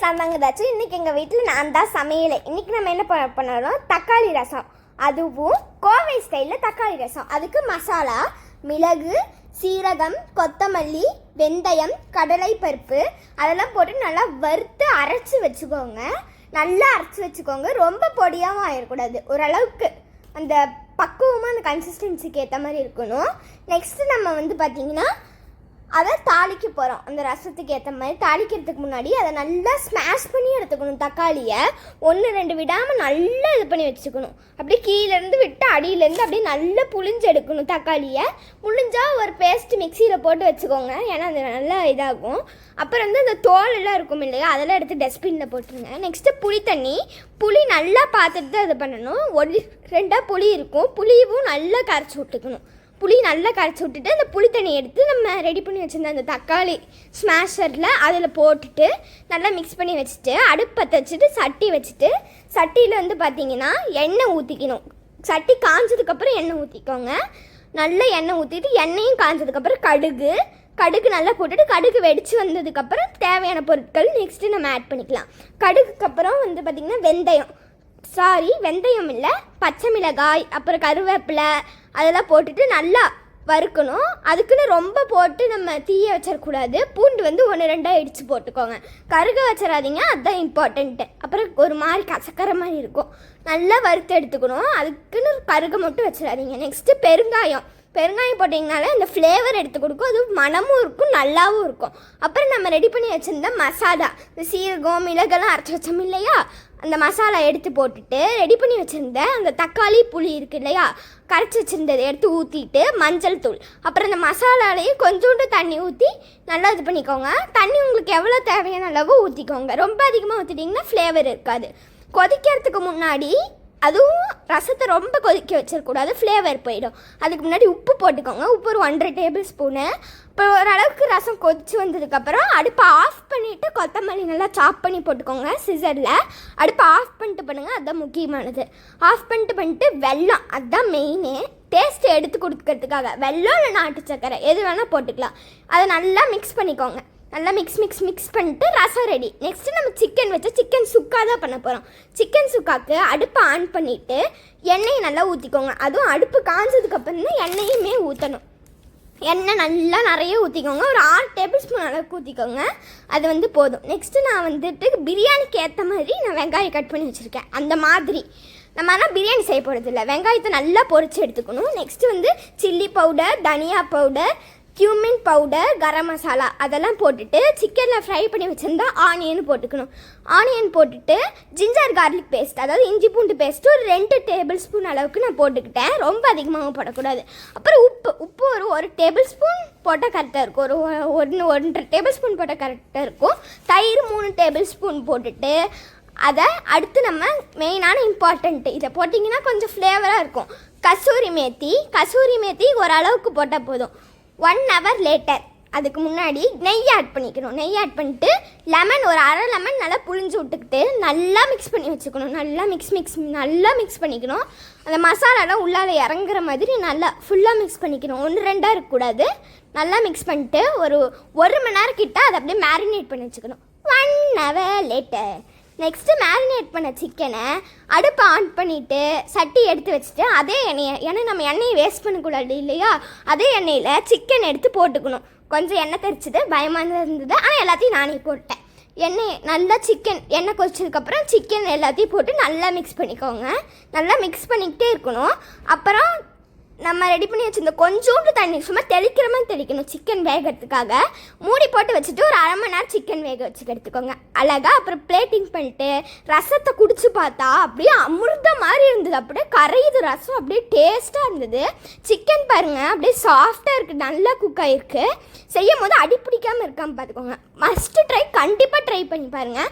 நான் தாங்க ஏதாச்சும். இன்றைக்கி எங்கள் வீட்டில் நான் தான் சமையல். இன்றைக்கி நம்ம என்ன பண்ணணும், தக்காளி ரசம், அதுவும் கோவை ஸ்டைலில் தக்காளி ரசம். அதுக்கு மசாலா மிளகு, சீரகம், கொத்தமல்லி, வெந்தயம், கடலை பருப்பு அதெல்லாம் போட்டு நல்லா வறுத்து அரைச்சி வச்சுக்கோங்க. நல்லா அரைச்சி வச்சுக்கோங்க, ரொம்ப பொடியாகவும் ஆயிடக்கூடாது, ஓரளவுக்கு அந்த பக்குவமாக அந்த கன்சிஸ்டன்சிக்கு ஏற்ற மாதிரி இருக்கணும். நெக்ஸ்ட்டு நம்ம பார்த்திங்கன்னா அதை தாளிக்க போகிறோம். அந்த ரசத்துக்கு ஏற்ற மாதிரி தாளிக்கிறதுக்கு முன்னாடி அதை நல்லா ஸ்மாஷ் பண்ணி எடுத்துக்கணும். தக்காளியை 1-2 விடாமல் நல்லா இது பண்ணி வச்சுக்கணும். அப்படியே கீழேருந்து விட்டு அடியிலேருந்து அப்படியே நல்லா புளிஞ்சு எடுக்கணும். தக்காளியை புளிஞ்சால் ஒரு பேஸ்ட் மிக்சியில் போட்டு வச்சுக்கோங்க, ஏன்னா அது நல்லா இதாகும். அப்புறம் அந்த தோலெல்லாம் இருக்கும் இல்லையா, அதெல்லாம் எடுத்து டஸ்ட்பினில் போட்டுருங்க. நெக்ஸ்ட்டு புளி தண்ணி, புளி நல்லா பார்த்துட்டு தான் இது பண்ணணும். 1-2 புளி இருக்கும், புளியும் நல்லா கரைச்சி விட்டுக்கணும். புளி நல்லா கரைச்சி விட்டுட்டு அந்த புளி தண்ணி எடுத்து நம்ம ரெடி பண்ணி வச்சுருந்த அந்த தக்காளி ஸ்மாஷரில் அதில் போட்டுட்டு நல்லா மிக்ஸ் பண்ணி வச்சுட்டு அடுப்பு பற்ற வச்சுட்டு சட்டி வச்சுட்டு சட்டியில் பார்த்திங்கன்னா எண்ணெய் ஊற்றிக்கணும். சட்டி காஞ்சதுக்கப்புறம் எண்ணெய் ஊற்றிக்கோங்க. நல்லா எண்ணெய் ஊற்றிட்டு எண்ணெயும் காஞ்சதுக்கப்புறம் கடுகு நல்லா போட்டுட்டு கடுகு வெடித்து வந்ததுக்கப்புறம் தேவையான பொருட்கள் நெக்ஸ்ட்டு நம்ம ஆட் பண்ணிக்கலாம். கடுகுக்கு அப்புறம் பார்த்திங்கன்னா வெந்தயம் இல்லை, பச்சை மிளகாய், அப்புறம் கருவேப்பிலை அதெல்லாம் போட்டுட்டு நல்லா வறுக்கணும். அதுக்குன்னு ரொம்ப போட்டு நம்ம தீய வச்சிடக்கூடாது. பூண்டு 1-2 இடித்து போட்டுக்கோங்க, கருக வச்சிடாதீங்க, அதுதான் இம்பார்ட்டண்ட்டு. அப்புறம் ஒரு மாதிரி கசக்கிற மாதிரி இருக்கும், நல்லா வறுத்து எடுத்துக்கணும். அதுக்குன்னு கருக மட்டும் வச்சிடாதீங்க. நெக்ஸ்ட்டு பெருங்காயம் போட்டிங்கனாலே அந்த ஃப்ளேவர் எடுத்து கொடுக்கும், அது மணமும் இருக்கும், நல்லாவும் இருக்கும். அப்புறம் நம்ம ரெடி பண்ணி வச்சுருந்த மசாலா, இந்த சீரகம் மிளகெல்லாம் அரைச்சி வச்சோம் இல்லையா, அந்த மசாலா எடுத்து போட்டுட்டு ரெடி பண்ணி வச்சுருந்த அந்த தக்காளி புளி இருக்குது இல்லையா, கரைச்சி வச்சுருந்ததை எடுத்து ஊற்றிட்டு மஞ்சள் தூள், அப்புறம் அந்த மசாலாலையும் கொஞ்சோண்டு தண்ணி ஊற்றி நல்லா இது பண்ணிக்கோங்க. தண்ணி உங்களுக்கு எவ்வளோ தேவையான அளவு ஊற்றிக்கோங்க. ரொம்ப அதிகமாக ஊற்றிட்டிங்கன்னா ஃப்ளேவர் இருக்காது. கொதிக்கிறதுக்கு முன்னாடி, அதுவும் ரசத்தை ரொம்ப கொதிக்க வச்சிடக்கூடாது, ஃப்ளேவர் போயிடும். அதுக்கு முன்னாடி உப்பு போட்டுக்கோங்க. உப்பு ஒரு 1.5 டேபிள் ஸ்பூனு. இப்போ ஓரளவுக்கு ரசம் கொதிச்சு வந்ததுக்கப்புறம் அடுப்பை ஆஃப் பண்ணிவிட்டு கொத்தமல்லி நல்லா சாப் பண்ணி போட்டுக்கோங்க சிசரில். அடுப்பை ஆஃப் பண்ணிட்டு பண்ணுங்கள், அதுதான் முக்கியமானது. ஆஃப் பண்ணிட்டு வெல்லம், அதுதான் மெயினு, டேஸ்ட்டு எடுத்து கொடுக்கறதுக்காக. வெல்லம் இல்லை நாட்டு சக்கரை எது வேணால் போட்டுக்கலாம். அதை நல்லா மிக்ஸ் பண்ணிக்கோங்க. நல்லா மிக்ஸ் பண்ணிட்டு ரசம் ரெடி. நெக்ஸ்ட்டு நம்ம சிக்கன் வச்சு சிக்கன் சுக்கா தான் பண்ண போகிறோம். சிக்கன் சுக்காவுக்கு அடுப்பை ஆன் பண்ணிவிட்டு எண்ணெயை நல்லா ஊற்றிக்கோங்க. அதுவும் அடுப்பு காஞ்சதுக்கப்புறம் தான் எண்ணெயுமே ஊற்றணும். எண்ணெய் நல்லா நிறைய ஊற்றிக்கோங்க, ஒரு 6 டேபிள் ஸ்பூன் அளவுக்கு ஊற்றிக்கோங்க. அது போதும். நெக்ஸ்ட்டு நான் பிரியாணிக்கு ஏற்ற மாதிரி நான் வெங்காயம் கட் பண்ணி வச்சுருக்கேன். அந்த மாதிரி நம்ம ஆனால் பிரியாணி செய்ய போகிறது இல்லை, வெங்காயத்தை நல்லா பொரித்து எடுத்துக்கணும். நெக்ஸ்ட்டு சில்லி பவுடர், தனியா powder, cumin powder, garam masala அதெல்லாம் போட்டுட்டு சிக்கனில் ஃப்ரை பண்ணி வச்சுருந்தா ஆனியன் போட்டுக்கணும். ஆனியன் போட்டுட்டு ஜிஞ்சர் கார்லிக் பேஸ்ட், அதாவது இஞ்சி பூண்டு பேஸ்ட்டு ஒரு 2 டேபிள் ஸ்பூன் அளவுக்கு நான் போட்டுக்கிட்டேன், ரொம்ப அதிகமாகவும் போடக்கூடாது. அப்புறம் உப்பு ஒரு 1 டேபிள் ஸ்பூன் போட்டால் கரெக்டாக இருக்கும், ஒரு 1.5 டேபிள் ஸ்பூன் போட்டால் கரெக்டாக இருக்கும். தயிர் 3 டேபிள் ஸ்பூன் போட்டுட்டு அதை அடுத்து நம்ம மெயினான இம்பார்ட்டண்ட்டு, இதை போட்டிங்கன்னா கொஞ்சம் ஃப்ளேவராக இருக்கும், கசூரி மேத்தி ஓரளவுக்கு போட்டால் போதும். 1 hour லேட்டர் அதுக்கு முன்னாடி நெய் ஆட் பண்ணிக்கணும். நெய் ஆட் பண்ணிட்டு லெமன் ஒரு 1/2 லெமன் நல்லா புழிஞ்சு விட்டுக்கிட்டு நல்லா மிக்ஸ் பண்ணி வச்சுக்கணும். நல்லா மிக்ஸ் பண்ணிக்கணும். அந்த மசாலாலாம் உள்ளால இறங்குற மாதிரி நல்லா ஃபுல்லாக மிக்ஸ் பண்ணிக்கணும். 1-2 இருக்கக்கூடாது. நல்லா மிக்ஸ் பண்ணிட்டு ஒரு 1 மணி நேரம் கிட்ட அதை அப்படியே மேரினேட் பண்ணி வச்சுக்கணும். 1 hour லேட்டர் நெக்ஸ்ட்டு மேரினேட் பண்ண சிக்கனை அடுப்பை ஆன் பண்ணிவிட்டு சட்டி எடுத்து வச்சுட்டு அதே எண்ணெயை, ஏன்னா நம்ம எண்ணெயை வேஸ்ட் பண்ணக்கூடாது இல்லையா, அதே எண்ணெயில் சிக்கன் எடுத்து போட்டுக்கணும். கொஞ்சம் எண்ணெய் தெரிச்சிது, பயமாக இருந்தது, ஆனால் எல்லாத்தையும் நானே போட்டேன். எண்ணெய் கொதிச்சதுக்கப்புறம் சிக்கன் எல்லாத்தையும் போட்டு நல்லா மிக்ஸ் பண்ணிக்கோங்க. நல்லா மிக்ஸ் பண்ணிக்கிட்டே இருக்கணும். அப்புறம் நம்ம ரெடி பண்ணி வச்சுருந்த கொஞ்சோண்டு தண்ணி சும்மா தெளிக்கிற மாதிரி தெளிக்கணும் சிக்கன் வேகிறதுக்காக. மூடி போட்டு வச்சுட்டு ஒரு 1/2 மணி நேரம் சிக்கன் வேக வச்சுட்டு எடுத்துக்கோங்க அழகாக. அப்புறம் பிளேட்டிங் பண்ணிட்டு ரசத்தை குடிச்சு பார்த்தா அப்படியே அமிர்த மாதிரி இருந்தது, அப்படியே கரையுது ரசம், அப்படியே டேஸ்ட்டாக இருந்தது. சிக்கன் பாருங்கள் அப்படியே சாஃப்டாக இருக்குது, நல்லா குக் ஆகிருக்கு. செய்யும் போது அடி பிடிக்காமல் இருக்காமல் பார்த்துக்கோங்க. மஸ்ட்டு கண்டிப்பாக ட்ரை பண்ணி பாருங்கள்.